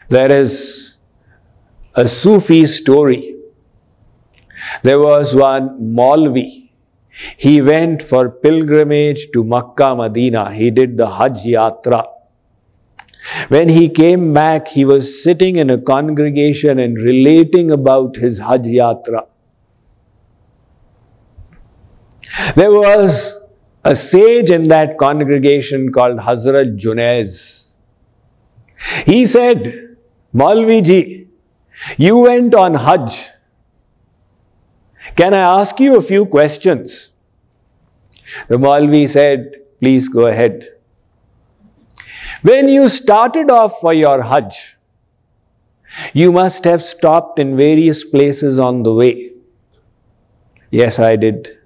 There is a Sufi story. There was one Maulvi. He went for pilgrimage to Makkah, Medina. He did the Hajj Yatra. When he came back, he was sitting in a congregation and relating about his Hajj Yatra. There was a sage in that congregation called Hazrat Junaiz. He said, Maulvi ji, you went on Hajj. Can I ask you a few questions? The Maulvi said, please go ahead. When you started off for your Hajj, you must have stopped in various places on the way. Yes, I did.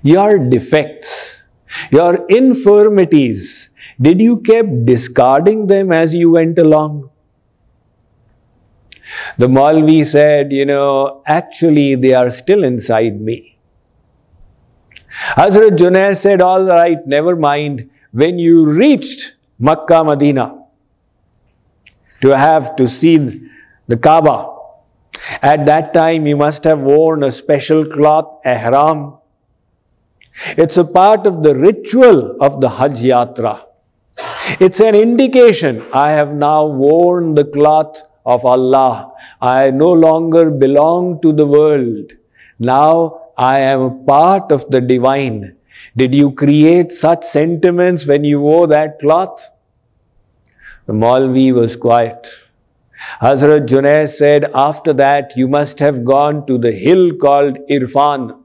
Your defects, your infirmities, did you keep discarding them as you went along? The Maulvi said, actually they are still inside me. Hazrat Junaiz said, all right, never mind. When you reached Makkah, Medina, to see the Kaaba, at that time you must have worn a special cloth, ihram. It's a part of the ritual of the Hajj Yatra. It's an indication, I have now worn the cloth of Allah. I no longer belong to the world. Now I am a part of the divine. Did you create such sentiments when you wore that cloth? The Maulvi was quiet. Hazrat Junaiz said, after that you must have gone to the hill called Irfan.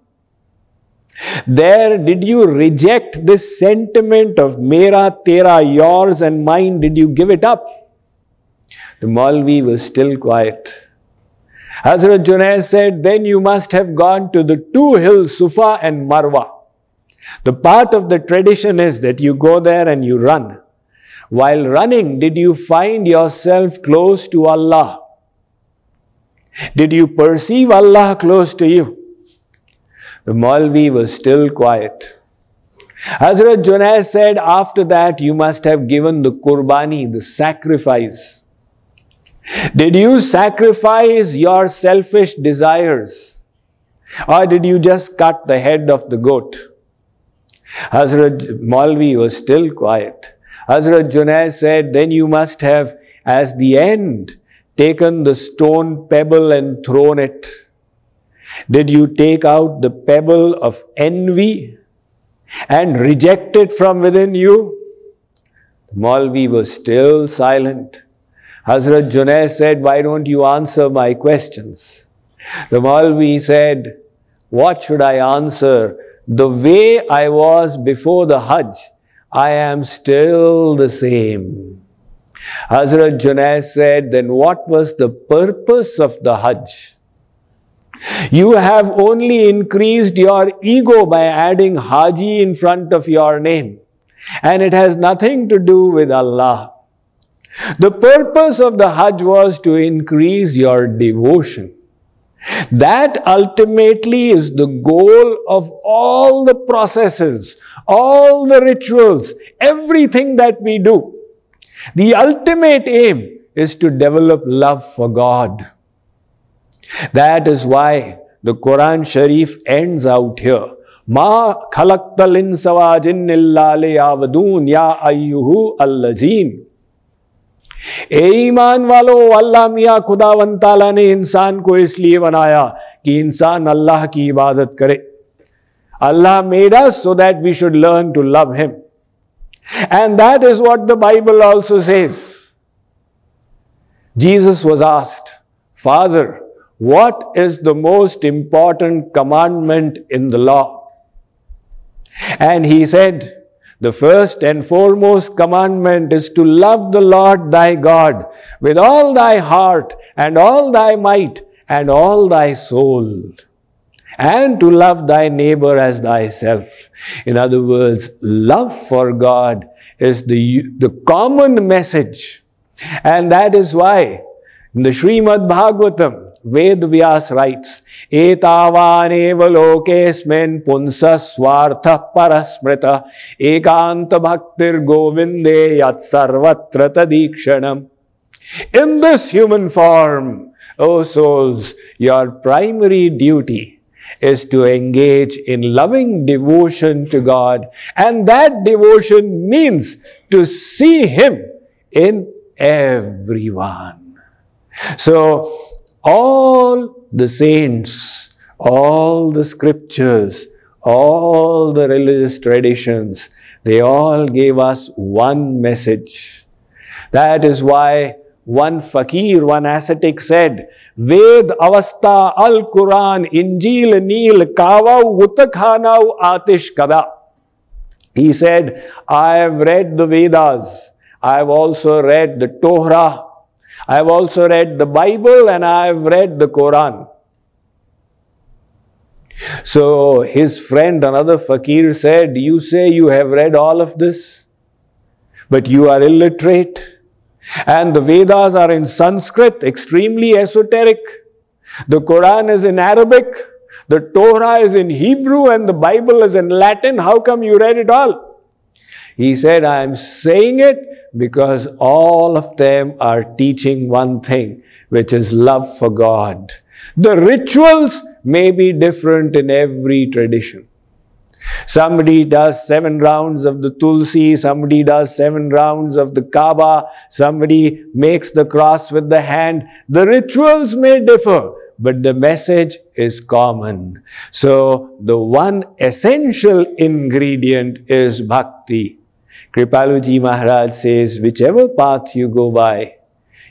There, did you reject this sentiment of mera, tera, yours and mine? Did you give it up? The Maulvi was still quiet. Hazrat Junaiz said, then you must have gone to the two hills, Sufa and Marwa. The part of the tradition is that you go there and you run. While running, did you find yourself close to Allah? Did you perceive Allah close to you? The Maulvi was still quiet. Hazrat Junaiz said, after that you must have given the qurbani, the sacrifice. Did you sacrifice your selfish desires? Or did you just cut the head of the goat? Hazrat Maulvi was still quiet. Hazrat Junaiz said, then you must have, as the end, taken the stone pebble and thrown it. Did you take out the pebble of envy and reject it from within you? Maulvi was still silent. Hazrat Junaiz said, why don't you answer my questions? The Maulvi said, what should I answer? The way I was before the Hajj, I am still the same. Hazrat Junaiz said, then what was the purpose of the Hajj? You have only increased your ego by adding Haji in front of your name. And it has nothing to do with Allah. The purpose of the Hajj was to increase your devotion. That ultimately is the goal of all the processes, all the rituals, everything that we do. The ultimate aim is to develop love for God. That is why the Quran Sharif ends out here. Ma khalaqtal insa wa jinna illa liya'budun ya ayyuhu allazin. ए ईमान वालों, अल्लाह मियाँ खुदावंद ताला ने इंसान को इसलिए बनाया कि इंसान अल्लाह की इबादत करे. Allah made us so that we should learn to love Him. And that is what the Bible also says. Jesus was asked, Father, what is the most important commandment in the law? And He said, the first and foremost commandment is to love the Lord thy God with all thy heart and all thy might and all thy soul, and to love thy neighbor as thyself. In other words, love for God is the common message. And that is why in the Srimad Bhagavatam, Ved Vyas writes, Etavāneva lokesmin punsa swartha parasmrita ekanta bhaktir govinde yat sarvatra tadikshanam. In this human form, O souls, your primary duty is to engage in loving devotion to God. And that devotion means to see Him in everyone. So, all the saints, all the scriptures, all the religious traditions, they all gave us one message. That is why one fakir, one ascetic said, Ved Avastha Al-Quran Injil Neel Kavau Utakhanau Atish Kada. He said, I have read the Vedas. I have also read the Torah. I have also read the Bible, and I have read the Quran. So his friend, another fakir, said, you say you have read all of this, but you are illiterate. And the Vedas are in Sanskrit, extremely esoteric. The Quran is in Arabic. The Torah is in Hebrew, and the Bible is in Latin. How come you read it all? He said, I am saying it because all of them are teaching one thing, which is love for God. The rituals may be different in every tradition. Somebody does 7 rounds of the Tulsi, somebody does 7 rounds of the Kaaba, somebody makes the cross with the hand. The rituals may differ, but the message is common. So, the one essential ingredient is bhakti. Kripaluji Maharaj says, whichever path you go by,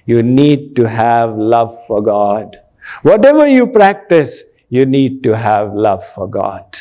you need to have love for God. Whatever you practice, you need to have love for God.